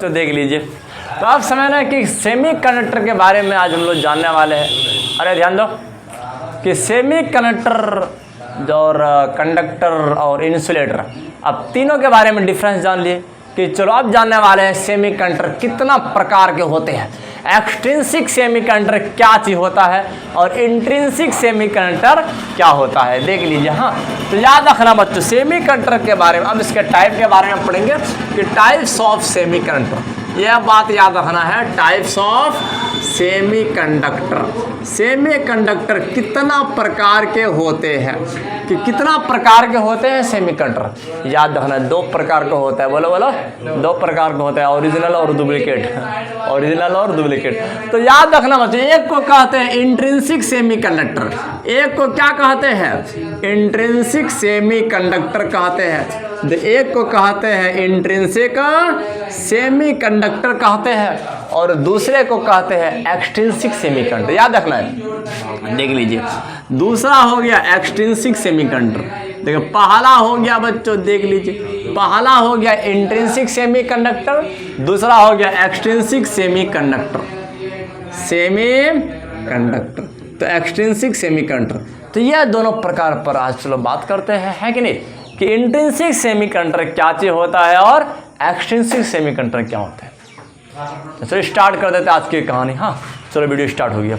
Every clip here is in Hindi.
तो देख लीजिए। तो आप समझना कि सेमीकंडक्टर के बारे में आज हम लोग जानने वाले हैं। अरे ध्यान दो कि सेमीकंडक्टर और कंडक्टर और इंसुलेटर, अब तीनों के बारे में डिफरेंस जान लिए कि चलो अब जानने वाले हैं सेमीकंडक्टर कितना प्रकार के होते हैं, एक्सट्रिंसिक सेमीकंडक्टर क्या चीज़ होता है और इंट्रिंसिक सेमीकंडक्टर क्या होता है, देख लीजिए। हाँ, तो याद रखना बच्चों सेमीकंडक्टर के बारे में। अब इसके टाइप के बारे में पढ़ेंगे कि टाइप्स ऑफ सेमीकंडक्टर, यह बात याद रखना है। टाइप्स ऑफ सेमीकंडक्टर, सेमीकंडक्टर कितना प्रकार के होते हैं, कि कितना प्रकार के होते हैं सेमीकंडक्टर, याद रखना। दो प्रकार का होता है, बोलो बोलो, दो प्रकार का होता है, ओरिजिनल और डुप्लीकेट, ओरिजिनल और डुप्लीकेट। तो याद रखना बच्चों, एक को कहते हैं इंट्रिंसिक सेमीकंडक्टर, एक को क्या कहते हैं, इंट्रिंसिक सेमीकंडक्टर कहते हैं, एक को कहते हैं इंट्रिंसिक सेमीकंडक्टर कहते हैं और दूसरे को कहते हैं एक्सट्रिंसिक सेमीकंडक्टर। याद रखना है, देख लीजिए। दूसरा हो गया एक्सट्रिंसिक सेमीकंडक्टर, देखो पहला हो गया बच्चों, देख लीजिए, पहला हो गया इंट्रिंसिक सेमीकंडक्टर, दूसरा हो गया एक्सट्रिंसिक सेमीकंडक्टर, सेमीकंडक्टर। तो एक्सट्रिंसिक सेमीकंडक्टर, तो यह दोनों प्रकार पर आज चलो बात करते हैं, है कि नहीं, कि इंट्रिंसिक सेमीकंडक्टर क्या चीज होता है और एक्सट्रिंसिक सेमीकंडक्टर क्या होता है। तो चलो स्टार्ट कर देते हैं आज की कहानी। हाँ चलो वीडियो स्टार्ट हो गया।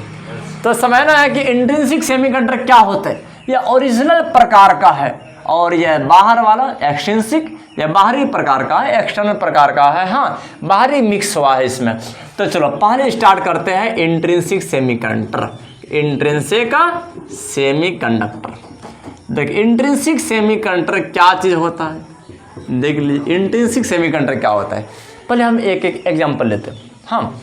तो समझना है कि इंट्रिंसिक सेमीकंडक्टर क्या होता है, यह ओरिजिनल प्रकार का है और यह बाहर वाला एक्सट्रिंसिक, यह बाहरी प्रकार का है, एक्सटर्नल प्रकार का है। हाँ, बाहरी मिक्स हुआ है इसमें। तो चलो पहले स्टार्ट करते हैं इंट्रिंसिक सेमीकंडक्टर, इंट्रिंसिक सेमीकंडक्टर। देख इंट्रिंसिक सेमीकंडक्टर क्या चीज़ होता है, देख लीजिए इंट्रिंसिक सेमीकंडक्टर क्या होता है। पहले हम एक एक एग्जांपल लेते हैं। हाँ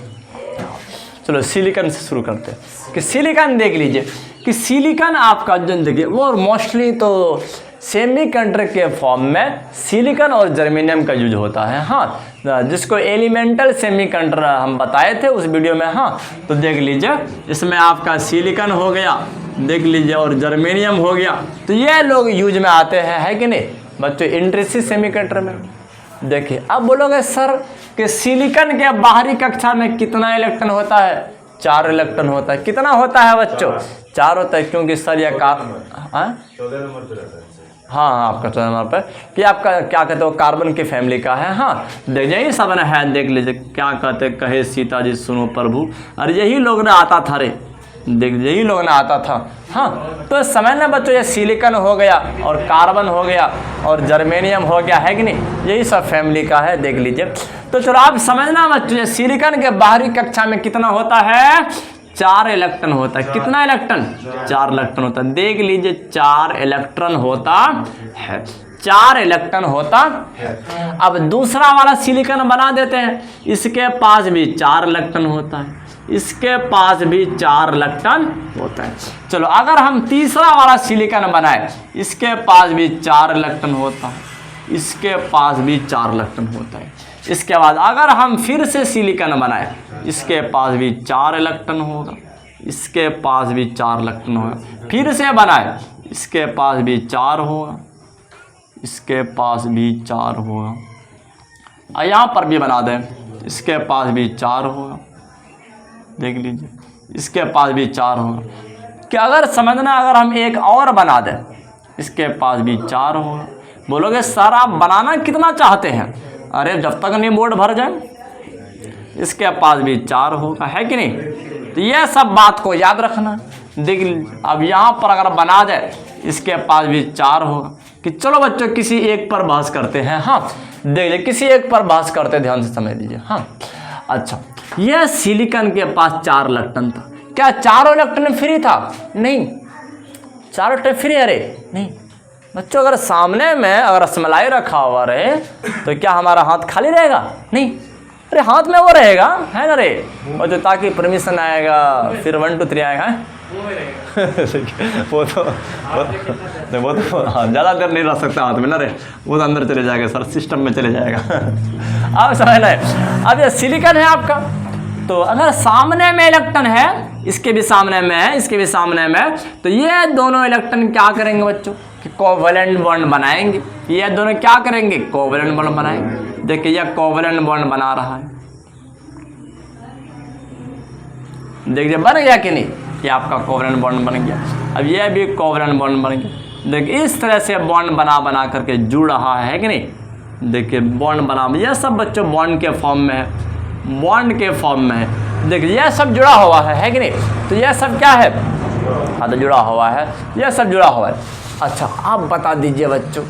चलो सिलिकॉन से शुरू करते हैं कि सिलिकॉन देख लीजिए कि सिलिकॉन आपका जो देखिए वो मोस्टली तो सेमीकंडक्टर के फॉर्म में सिलिकॉन और जर्मेनियम का यूज होता है। हाँ, जिसको एलिमेंटल सेमीकंडक्टर हम बताए थे उस वीडियो में। हाँ, तो देख लीजिए इसमें आपका सिलिकॉन हो गया, देख लीजिए, और जर्मेनियम हो गया। तो ये लोग यूज में आते हैं, है कि नहीं बच्चों, इंट्रिंसिक सेमीकंडक्टर में। देखिए अब बोलोगे सर कि सिलिकॉन के बाहरी कक्षा में कितना इलेक्ट्रॉन होता है, 4 इलेक्ट्रॉन होता है। कितना होता है बच्चों, 4 होता है, क्योंकि सर यह हाँ आपका 14 नंबर पर कि आपका क्या कहते हो कार्बन की फैमिली का है। हाँ देख यही सब है, देख लीजिए क्या कहते कहे सीता जी सुनो प्रभु, अरे यही लोग ना आता था रे, देख यही लोग ना आता था। हाँ तो समझना बच्चों, ये सिलिकॉन हो गया और कार्बन हो गया और जर्मेनियम हो गया, है कि नहीं, यही सब फैमिली का है, देख लीजिए। तो चलो आप समझना बच्चों, ये सिलिकॉन के बाहरी कक्षा में कितना होता है, 4 इलेक्ट्रॉन होता है। कितना इलेक्ट्रॉन, 4 इलेक्ट्रॉन होता है, देख लीजिए 4 इलेक्ट्रॉन होता है, 4 इलेक्ट्रॉन होता है। अब दूसरा वाला सिलिकॉन बना देते हैं, इसके पास भी 4 इलेक्ट्रॉन होता है, इसके पास भी 4 इलेक्ट्रॉन होता है। चलो अगर हम तीसरा वाला सिलिकॉन बनाए, इसके पास भी 4 इलेक्ट्रॉन होता है, इसके पास भी 4 इलेक्ट्रॉन होता है। इसके बाद अगर हम फिर से सिलिकॉन बनाए, इसके पास भी 4 इलेक्ट्रॉन होगा, इसके पास भी 4 इलेक्ट्रॉन होगा। फिर से बनाए, इसके पास भी 4 होगा, इसके पास भी 4 होगा, और यहाँ पर भी बना दें, इसके पास भी 4 होगा, देख लीजिए इसके पास भी 4 होगा। कि अगर समझना अगर हम एक और बना दें, इसके पास भी 4 होगा। बोलोगे सर आप बनाना कितना चाहते हैं, अरे जब तक नहीं बोर्ड भर जाए, इसके पास भी 4 होगा, है कि नहीं। तो ये सब बात को याद रखना। देख अब यहाँ पर अगर बना जाए, इसके पास भी 4 होगा। कि चलो बच्चों किसी एक पर बहस करते हैं। हाँ देख लीजिए किसी एक पर बहस करते, ध्यान से समझ लीजिए। हाँ अच्छा, यह सिलिकॉन के पास 4 इलेक्ट्रॉन था, क्या 4 इलेक्ट्रॉन फ्री था, नहीं 4 इलेक्ट्रॉन फ्री, अरे नहीं बच्चों, अगर सामने में अगर रसमलाई रखा हुआ रहे तो क्या हमारा हाथ खाली रहेगा, नहीं, अरे हाथ में वो रहेगा, है ना रे, और जो ताकि परमिशन आएगा फिर 1 2 3 आएगा। वो तो हाँ ज़्यादा देर नहीं रह सकता हाथ में ना रे, वो तो अंदर चले जाएगा सर, सिस्टम में चले जाएगा। अब समझना है, अब ये सिलिकॉन है आपका, तो अगर सामने में इलेक्ट्रॉन है, इसके भी सामने में है, इसके भी सामने में, तो ये दोनों इलेक्ट्रॉन क्या करेंगे बच्चों, कि कोवैलेंट बॉन्ड बनाएंगे। ये दोनों क्या करेंगे? कोवैलेंट बॉन्ड बनाएंगे। देखिए यह कोवैलेंट बॉन्ड बना रहा है, देखिए बन गया कि नहीं? ये आपका कोवैलेंट बॉन्ड बन गया। अब यह भी कोवैलेंट बॉन्ड बन गया। देखिए इस तरह से बॉन्ड बना करके जुड़ रहा है कि नहीं? देखिए बॉन्ड बना, यह सब बच्चों बॉन्ड के फॉर्म में है, बॉन्ड के फॉर्म में है। देखिए यह सब जुड़ा हुआ है कि नहीं? तो यह सब क्या है? हाँ तो जुड़ा हुआ है, यह सब जुड़ा हुआ है। अच्छा आप बता दीजिए बच्चों,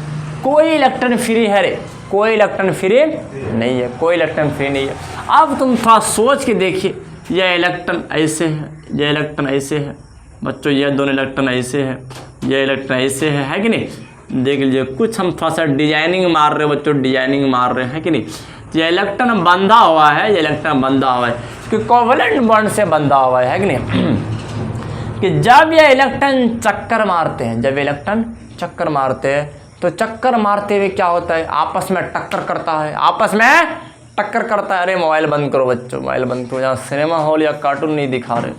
कोई इलेक्ट्रॉन फ्री है रे? कोई इलेक्ट्रॉन फ्री नहीं है, कोई इलेक्ट्रॉन फ्री नहीं है। अब तुम थोड़ा सोच के देखिए, यह इलेक्ट्रॉन ऐसे है, यह इलेक्ट्रॉन ऐसे है बच्चों, यह दोनों इलेक्ट्रॉन ऐसे है, यह इलेक्ट्रॉन ऐसे है कि नहीं? देख लीजिए कुछ हम थोड़ा सा डिजाइनिंग मार रहे हैं बच्चों, डिजाइनिंग मार रहे हैं कि नहीं? ये इलेक्ट्रॉन बंधा हुआ है, ये इलेक्ट्रॉन बंधा हुआ है कि कोवैलेंट बॉन्ड से बंधा हुआ है कि नहीं? कि जब ये इलेक्ट्रॉन चक्कर मारते हैं, जब इलेक्ट्रॉन चक्कर मारते हैं तो चक्कर मारते हुए क्या होता है? आपस में टक्कर करता है, आपस में टक्कर करता है। अरे मोबाइल बंद करो बच्चों, मोबाइल बंद करो, यहाँ सिनेमा हॉल या कार्टून नहीं दिखा रहे,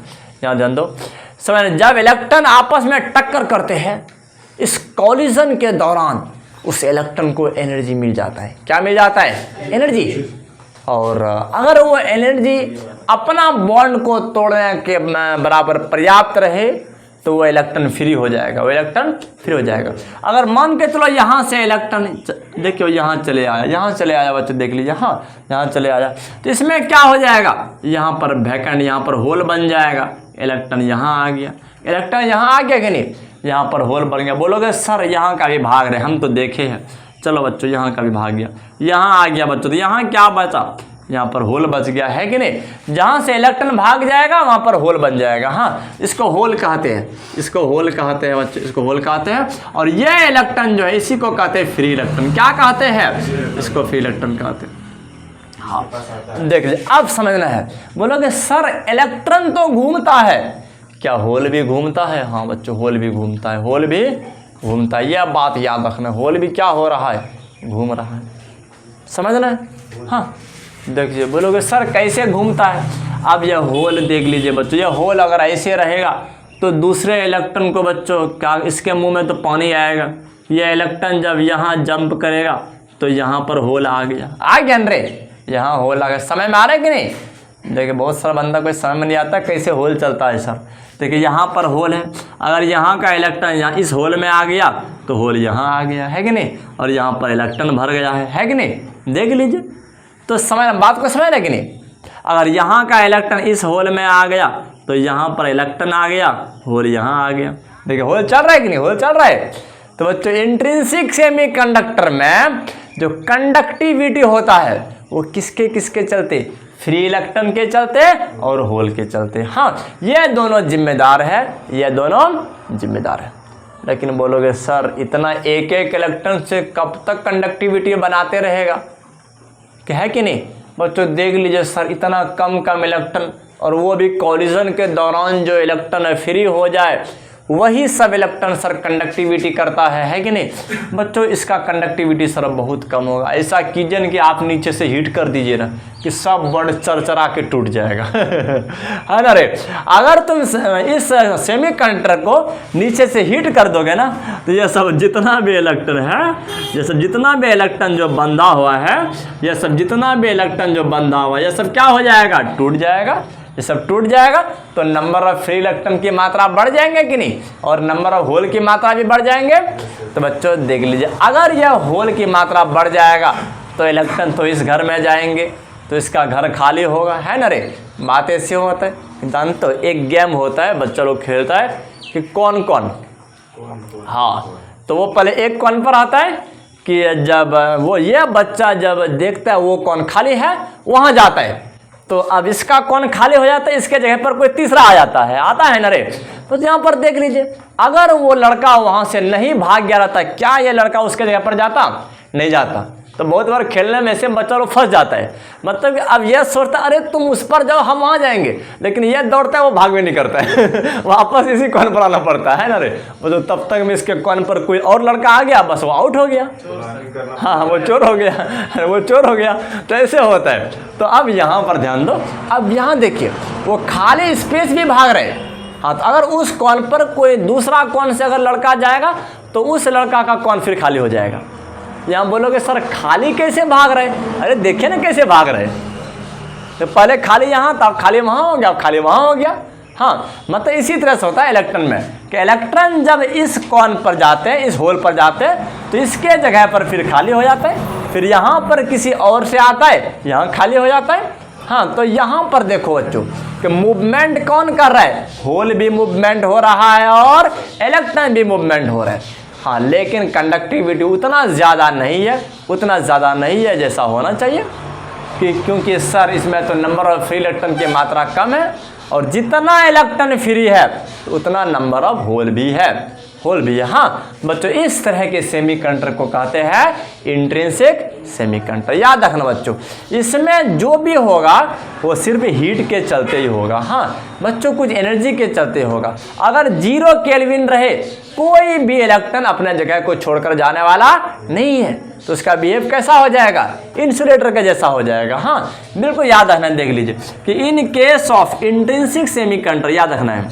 यहाँ ध्यान दो। समझ, जब इलेक्ट्रॉन आपस में टक्कर करते हैं, इस कॉलिजन के दौरान उस इलेक्ट्रॉन को एनर्जी मिल जाता है। क्या मिल जाता है? एनर्जी। और अगर वो एनर्जी अपना बॉन्ड को तोड़ने के बराबर पर्याप्त रहे तो वो इलेक्ट्रॉन फ्री हो जाएगा, वो इलेक्ट्रॉन फ्री हो जाएगा। अगर मान के चलो यहाँ से इलेक्ट्रॉन देखिए यहाँ चले आया, यहाँ चले आया बच्चों, देख लीजिए हाँ यहाँ चले आया, तो इसमें क्या हो जाएगा? यहाँ पर वैकेंट, यहाँ पर होल बन जाएगा, इलेक्ट्रॉन यहाँ आ गया, इलेक्ट्रॉन यहाँ आ गया कि नहीं? यहाँ पर होल बन गया। बोलोगे सर यहाँ का भी भाग रहे, हम तो देखे हैं। चलो बच्चों यहाँ का भी भाग गया, यहाँ आ गया बच्चों, तो यहाँ क्या बचा? यहाँ पर होल बच गया है कि नहीं? जहाँ से इलेक्ट्रॉन भाग जाएगा वहाँ पर होल बन जाएगा। हाँ इसको होल कहते हैं, इसको होल कहते हैं बच्चों, इसको होल कहते हैं। और ये इलेक्ट्रॉन जो है इसी को कहते हैं फ्री इलेक्ट्रॉन। क्या कहते हैं? इसको फ्री इलेक्ट्रॉन कहते हैं। हाँ देख लीजिए अब समझना है। बोलोगे सर इलेक्ट्रॉन तो घूमता है, क्या होल भी घूमता है? हाँ बच्चों होल भी घूमता है, होल भी घूमता है। यह बात याद रखना, होल भी क्या हो रहा है? घूम रहा है, समझना है। हाँ देखिए, बोलोगे सर कैसे घूमता है? अब यह होल देख लीजिए बच्चों, यह होल अगर ऐसे रहेगा तो दूसरे इलेक्ट्रॉन को बच्चों क्या, इसके मुंह में तो पानी आएगा। यह इलेक्ट्रॉन जब यहाँ जंप करेगा तो यहाँ पर होल आ गया, आ गया रे, यहाँ होल आ गया। समझ में आ रहा है कि नहीं? देखिए बहुत सारा बंदा कोई समझ में नहीं आता कैसे होल चलता है सर। देखिए यहाँ पर होल है, अगर यहाँ का इलेक्ट्रॉन यहाँ इस होल में आ गया तो होल यहाँ आ गया है कि नहीं? और यहाँ पर इलेक्ट्रॉन भर गया है कि नहीं? देख लीजिए तो समझ, बात को समझ रहे कि नहीं? अगर यहाँ का इलेक्ट्रॉन इस होल में आ गया तो यहाँ पर इलेक्ट्रॉन आ गया, होल यहाँ आ गया। देखिए होल चल रहा है कि नहीं? होल चल रहा है। तो बच्चों इंट्रिंसिक सेमीकंडक्टर में जो कंडक्टिविटी होता है वो किसके किसके चलते? फ्री इलेक्ट्रॉन के चलते और होल के चलते। हाँ ये दोनों जिम्मेदार है, ये दोनों जिम्मेदार है। लेकिन बोलोगे सर इतना एक एक इलेक्ट्रॉन से कब तक कंडक्टिविटी बनाते रहेगा? है कि नहीं? बच्चों देख लीजिए सर इतना कम इलेक्ट्रॉन, और वो भी कॉलिजन के दौरान जो इलेक्ट्रॉन फ्री हो जाए वही सब इलेक्ट्रॉन सर कंडक्टिविटी करता है कि नहीं? बच्चों इसका कंडक्टिविटी सर बहुत कम होगा। ऐसा कीजिए कि आप नीचे से हीट कर दीजिए ना कि सब बॉन्ड चरचरा के टूट जाएगा है ना रे? अगर तुम इस सेमीकंडक्टर को नीचे से हीट कर दोगे ना तो ये सब जितना भी इलेक्ट्रॉन है, ये सब जितना भी इलेक्ट्रॉन जो बंधा हुआ है, ये सब जितना भी इलेक्ट्रॉन जो बंधा हुआ है, ये सब क्या हो जाएगा? टूट जाएगा। ये सब टूट जाएगा तो नंबर ऑफ फ्री इलेक्ट्रॉन की मात्रा बढ़ जाएंगे कि नहीं? और नंबर ऑफ होल की मात्रा भी बढ़ जाएंगे। तो बच्चों देख लीजिए अगर यह होल की मात्रा बढ़ जाएगा तो इलेक्ट्रॉन तो इस घर में जाएंगे, तो इसका घर खाली होगा, है ना रे? बात ऐसे होता है। जानते हो एक गेम होता है बच्चा लोग खेलता है कि कौन कौन, हाँ तो वो पहले एक कौन पर आता है कि जब वो ये बच्चा जब देखता है वो कौन खाली है वहाँ जाता है, तो अब इसका कौन खाली हो जाता है, इसके जगह पर कोई तीसरा आ जाता है, आता है ना रे? तो यहाँ पर देख लीजिए अगर वो लड़का वहाँ से नहीं भाग गया रहता, क्या ये लड़का उसके जगह पर जाता? नहीं जाता। तो बहुत बार खेलने में से बच्चा लोग फंस जाता है। मतलब कि अब यह सोचता अरे तुम उस पर जाओ हम वहाँ जाएंगे, लेकिन यह दौड़ता है वो भाग भी नहीं करता है वापस इसी कौन पर आना पड़ता है ना रे? वो तो तब तक में इसके कौन पर कोई और लड़का आ गया बस वो आउट हो गया, हाँ वो चोर हो गया, वो चोर हो गया। तो ऐसे होता है। तो अब यहाँ पर ध्यान दो, अब यहाँ देखिए वो खाली स्पेस भी भाग रहे। हाँ तो अगर उस कौन पर कोई दूसरा कौन से अगर लड़का जाएगा तो तो उस लड़का का कौन फिर खाली हो जाएगा। यहाँ बोलोगे सर खाली कैसे भाग रहे, अरे देखिए ना कैसे भाग रहे, तो पहले खाली यहाँ था, खाली वहाँ हो गया, खाली वहाँ हो गया। हाँ, मतलब इसी तरह से होता है इलेक्ट्रॉन में कि इलेक्ट्रॉन जब इस कॉन पर जाते हैं, इस होल पर जाते हैं, तो इसके जगह पर फिर खाली हो जाता है, फिर यहाँ पर किसी और से आता है, यहाँ खाली हो जाता है। हाँ, तो यहाँ पर देखो बच्चों कि मूवमेंट कौन कर रहा है, होल भी मूवमेंट हो रहा है और इलेक्ट्रॉन भी मूवमेंट हो रहा है। हाँ, लेकिन कंडक्टिविटी उतना ज़्यादा नहीं है, उतना ज़्यादा नहीं है जैसा होना चाहिए, क्योंकि सर इसमें तो नंबर ऑफ फ्री इलेक्ट्रॉन की मात्रा कम है, और जितना इलेक्ट्रॉन फ्री है उतना नंबर ऑफ होल भी है, होल भी है। हाँ बच्चों, इस तरह के सेमीकंडक्टर को कहते हैं इंट्रिंसिक सेमीकंडक्टर। याद रखना बच्चों, इसमें जो भी होगा वो सिर्फ हीट के चलते ही होगा। हाँ बच्चों, कुछ एनर्जी के चलते होगा। अगर 0 केल्विन रहे, कोई भी इलेक्ट्रॉन अपने जगह को छोड़कर जाने वाला नहीं है, तो उसका बिहेव कैसा हो जाएगा, इंसुलेटर के जैसा हो जाएगा। हाँ बिल्कुल याद रखना, देख लीजिए कि in case of intrinsic semiconductor, याद रखना है,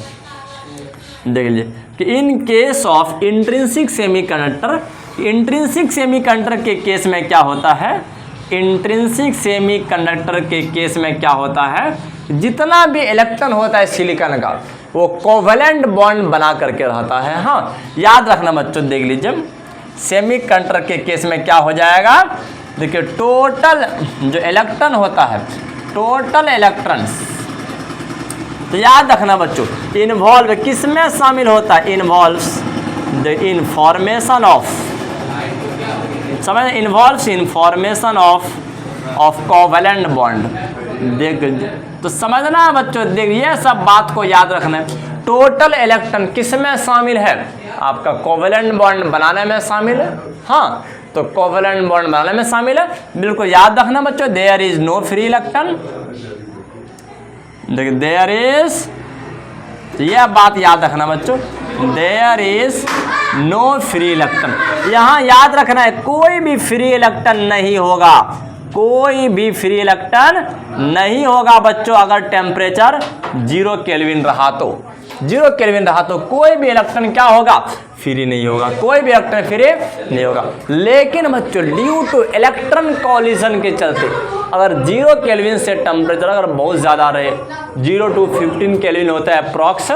देख लीजिए कि in case of intrinsic semiconductor, intrinsic semiconductor के केस में क्या होता है, इंट्रिंसिक सेमीकंडक्टर के केस में क्या होता है, जितना भी इलेक्ट्रॉन होता है सिलिकॉन का वो कोवेलेंट बॉन्ड बना करके रहता है। हाँ याद रखना बच्चों, देख लीजिए सेमीकंडक्टर के केस में क्या हो जाएगा, देखिए टोटल जो इलेक्ट्रॉन होता है, टोटल इलेक्ट्रॉन्स, तो याद रखना बच्चों इन्वॉल्व किस में शामिल होता है, इन्वॉल्व्स द इंफॉर्मेशन ऑफ, समझ, involves information of covalent bond. देख तो समझना बच्चों, देख ये सब बात को याद रखना है। टोटल इलेक्ट्रॉन किस में शामिल है, आपका कोवेलेंट बॉन्ड बनाने में शामिल है। हाँ, तो कोवेलेंट बॉन्ड बनाने में शामिल है, बिल्कुल याद रखना बच्चों। There is no free electron, देखिए देयर इज, यह बात याद रखना बच्चों, there is no free electron. यहाँ याद रखना है कोई भी फ्री इलेक्ट्रॉन नहीं होगा, कोई भी फ्री इलेक्ट्रॉन नहीं होगा बच्चों। अगर टेम्परेचर 0 केल्विन रहा तो, 0 केल्विन रहा तो कोई भी इलेक्ट्रॉन क्या होगा, फ्री नहीं होगा, कोई भी इलेक्ट्रॉन फ्री नहीं होगा। लेकिन बच्चों ड्यू टू इलेक्ट्रॉन कॉलिजन के चलते अगर 0 केल्विन से टेम्परेचर अगर बहुत ज़्यादा रहे, 0 to 15 केल्विन होता है अप्रॉक्स,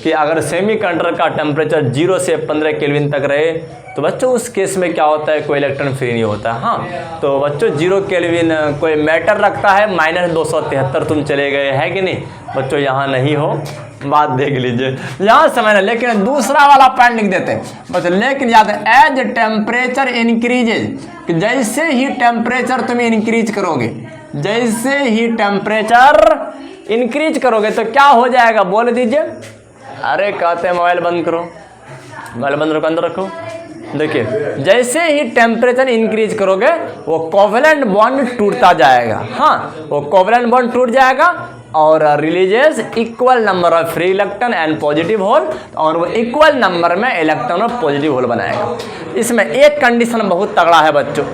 कि अगर सेमीकंडक्टर का टेम्परेचर 0 से 15 केल्विन तक रहे तो बच्चों उस केस में क्या होता है, कोई इलेक्ट्रॉन फ्री नहीं होता। हाँ, तो बच्चों 0 केल्विन कोई मैटर रखता है, -273 तुम चले गए, है कि नहीं बच्चों, यहाँ नहीं हो, बात देख लीजिए यहाँ समझना। लेकिन दूसरा वाला पॉइंट लिख देते हैं बच्चों, लेकिन याद है एज टेम्परेचर इंक्रीजेज, कि जैसे ही टेम्परेचर तुम इंक्रीज करोगे, जैसे ही टेम्परेचर इंक्रीज करोगे तो क्या हो जाएगा, बोल दीजिए। अरे कहते हैं मोबाइल बंद करो, मोबाइल बंद रखो, अंदर रखो। देखिए जैसे ही टेम्परेचर इंक्रीज करोगे वो कोवेलेंट बॉन्ड टूटता जाएगा। हाँ, वो कोवेलेंट बॉन्ड टूट जाएगा और releases equal number of free electron and positive hole, और वो इक्वल नंबर में इलेक्ट्रॉन और पॉजिटिव होल बनाएगा। इसमें एक कंडीशन बहुत तगड़ा है बच्चों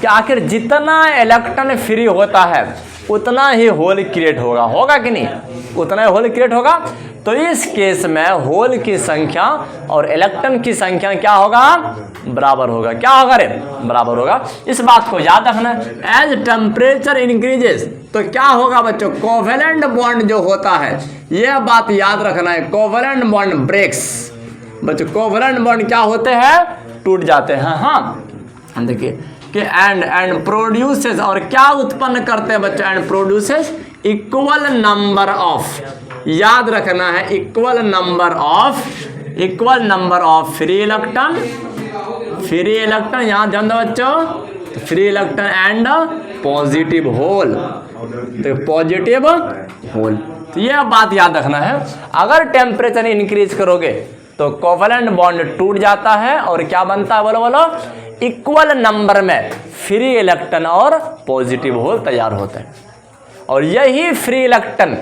कि आखिर जितना इलेक्ट्रॉन फ्री होता है उतना ही होल क्रिएट होगा, होगा कि नहीं, उतना ही होल क्रिएट होगा। तो इस केस में होल की संख्या और इलेक्ट्रॉन की संख्या क्या होगा, बराबर होगा। क्या होगा रे, बराबर होगा। इस बात को याद रखना। एज टेम्परेचर इंक्रीजेस तो क्या होगा बच्चों, कोवेलेंट बॉन्ड जो होता है, यह बात याद रखना है, कोवेलेंट बॉन्ड ब्रेक्स बच्चों, कोवेलेंट बॉन्ड क्या होते हैं, टूट जाते हैं। हाँ देखिए कि एंड प्रोड्यूसेस, और क्या उत्पन्न करते हैं बच्चों, and produces equal number of, याद रखना है, equal number of free electron, यहाँ ध्यान दो बच्चों, free electron and positive hole, तो पॉजिटिव होल। तो यह बात याद रखना है, अगर टेम्परेचर इंक्रीज करोगे तो कोवेलेंट बॉन्ड टूट जाता है और क्या बनता है, बोलो बोलो, इक्वल नंबर में फ्री इलेक्ट्रॉन और पॉजिटिव होल तैयार होते हैं। और यही फ्री इलेक्ट्रॉन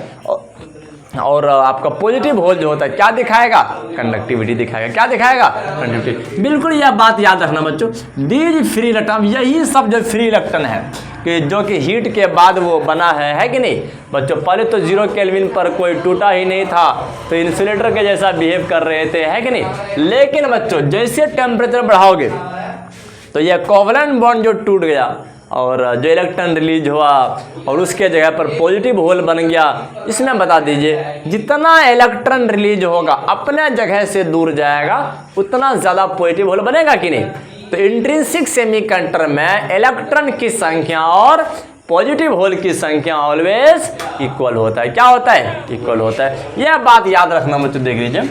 और आपका पॉजिटिव होल जो होता है क्या दिखाएगा, कंडक्टिविटी दिखाएगा। क्या दिखाएगा, कंडक्टिविटी। बिल्कुल यह बात याद रखना बच्चों, दीज फ्री इलेक्ट्रॉन, यही सब जो फ्री इलेक्ट्रॉन है कि जो कि हीट के बाद वो बना है कि नहीं बच्चों। पहले तो 0 केल्विन पर कोई टूटा ही नहीं था, तो इंसुलेटर के जैसा बिहेव कर रहे थे, है कि नहीं। लेकिन बच्चों जैसे टेम्परेचर बढ़ाओगे तो यह कोवलेंट बॉन्ड जो टूट गया और जो इलेक्ट्रॉन रिलीज हुआ और उसके जगह पर पॉजिटिव होल बन गया। इसमें बता दीजिए जितना इलेक्ट्रॉन रिलीज होगा अपने जगह से दूर जाएगा उतना ज़्यादा पॉजिटिव होल बनेगा कि नहीं। तो इंट्रिंसिक सेमीकंडक्टर में इलेक्ट्रॉन की संख्या और पॉजिटिव होल की संख्या ऑलवेज इक्वल होता है। क्या होता है, इक्वल होता है। यह बात याद रखना बच्चों, देख लीजिए।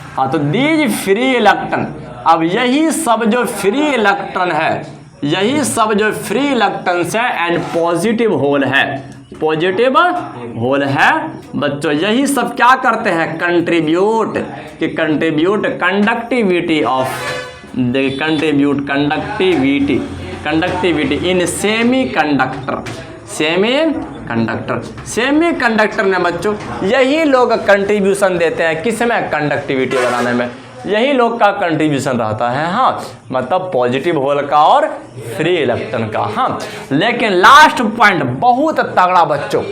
हाँ, तो दीज फ्री इलेक्ट्रॉन, अब यही सब जो फ्री इलेक्ट्रॉन है, यही सब जो फ्री इलेक्ट्रॉन्स है एंड पॉजिटिव होल है, पॉजिटिव होल है बच्चों, यही सब क्या करते हैं, contribute conductivity of conductivity in semi conductor में बच्चों यही लोग कंट्रीब्यूशन देते हैं, किसमें, कंडक्टिविटी बनाने में यही लोग का कंट्रीब्यूशन रहता है। हाँ, मतलब पॉजिटिव होल का और फ्री इलेक्ट्रॉन का। हाँ, लेकिन लास्ट पॉइंट बहुत तगड़ा बच्चों,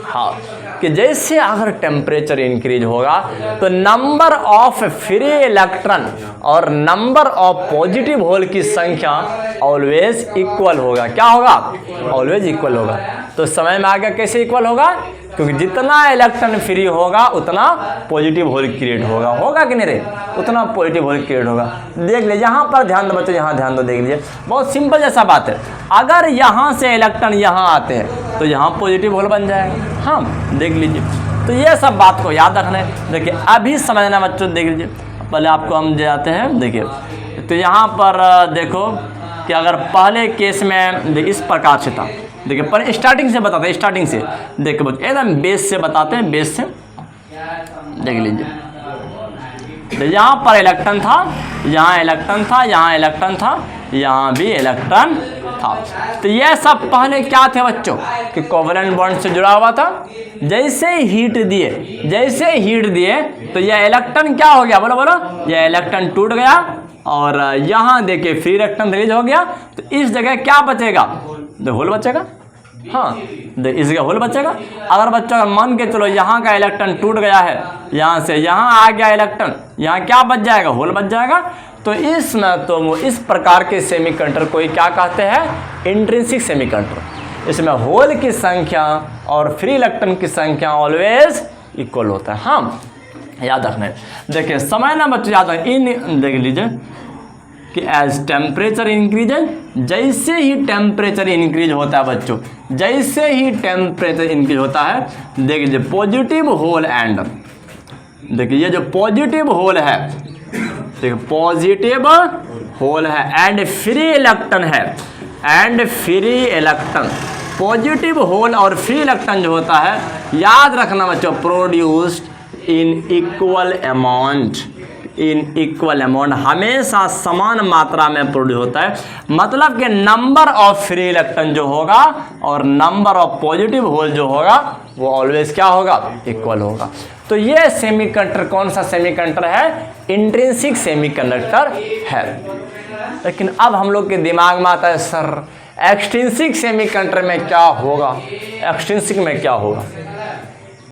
हाँ, कि जैसे अगर टेम्परेचर इंक्रीज होगा तो नंबर ऑफ फ्री इलेक्ट्रॉन और नंबर ऑफ पॉजिटिव होल की संख्या ऑलवेज इक्वल होगा। क्या होगा, ऑलवेज इक्वल होगा। तो समय में आगे कैसे इक्वल होगा, क्योंकि जितना इलेक्ट्रॉन फ्री होगा उतना पॉजिटिव होल क्रिएट होगा कि नहीं रे, उतना पॉजिटिव होल क्रिएट होगा। देख लीजिए यहाँ पर ध्यान दो बच्चों, यहाँ ध्यान दो, देख लीजिए बहुत सिंपल जैसा बात है। अगर यहाँ से इलेक्ट्रॉन यहाँ आते हैं तो यहाँ पॉजिटिव होल बन जाएगा। हाँ, देख लीजिए। तो ये सब बात को याद रखना है। देखिए अभी समझना बच्चों, देख लीजिए पहले आपको हम जाते हैं। देखिए तो यहाँ पर देखो कि अगर पहले केस में इस प्रकार से था, देखिए पर स्टार्टिंग से बताते हैं, स्टार्टिंग से देखिए बच्चों एकदम बेस से बताते हैं, बेस से देख लीजिए। तो यहाँ पर इलेक्ट्रॉन था, यहाँ इलेक्ट्रॉन था, यहाँ इलेक्ट्रॉन था, यहाँ भी इलेक्ट्रॉन था। तो ये सब पहले क्या थे बच्चों कि कोवलेंट बॉन्ड से जुड़ा हुआ था। जैसे हीट दिए तो यह इलेक्ट्रॉन क्या हो गया, बोलो बोलो, यह इलेक्ट्रॉन टूट गया और यहाँ देखिए फ्री इलेक्ट्रॉन रिलीज हो गया। तो इस जगह क्या बचेगा, होल बचेगा। हाँ, इस जगह होल बचेगा। अगर बच्चों अगर मान के चलो यहाँ का इलेक्ट्रॉन टूट गया है, यहाँ से यहाँ आ गया इलेक्ट्रॉन, यहाँ क्या बच जाएगा, होल बच जाएगा। तो इसमें तो इस प्रकार के सेमीकंडक्टर को क्या कहते हैं, इंट्रिंसिक सेमीकंडक्टर। इसमें होल की संख्या और फ्री इलेक्ट्रॉन की संख्या ऑलवेज इक्वल होता है। हाँ, याद रखना है। देखिए समय ना बच्चों याद रखें, इन देख लीजिए कि एज टेम्परेचर इंक्रीजेज, जैसे ही टेम्परेचर इंक्रीज होता है बच्चों, जैसे ही टेम्परेचर इंक्रीज होता है, देखिए जो पॉजिटिव होल एंड, देखिए ये जो पॉजिटिव होल है, देखिए पॉजिटिव होल है एंड फ्री इलेक्ट्रॉन है, and free electron, positive hole और फ्री इलेक्ट्रॉन जो होता है, याद रखना बच्चों, प्रोड्यूस्ड इन इक्वल अमाउंट, हमेशा समान मात्रा में प्रोड्यूस होता है। मतलब कि नंबर ऑफ फ्री इलेक्ट्रॉन जो होगा और नंबर ऑफ पॉजिटिव होल जो होगा वो ऑलवेज क्या होगा, इक्वल होगा। तो ये सेमीकंडक्टर कौन सा सेमीकंडक्टर है, इंट्रिंसिक सेमीकंडक्टर है। लेकिन अब हम लोग के दिमाग में आता है सर एक्सट्रिंसिक सेमीकंडक्टर में क्या होगा, एक्सट्रिंसिक में क्या होगा।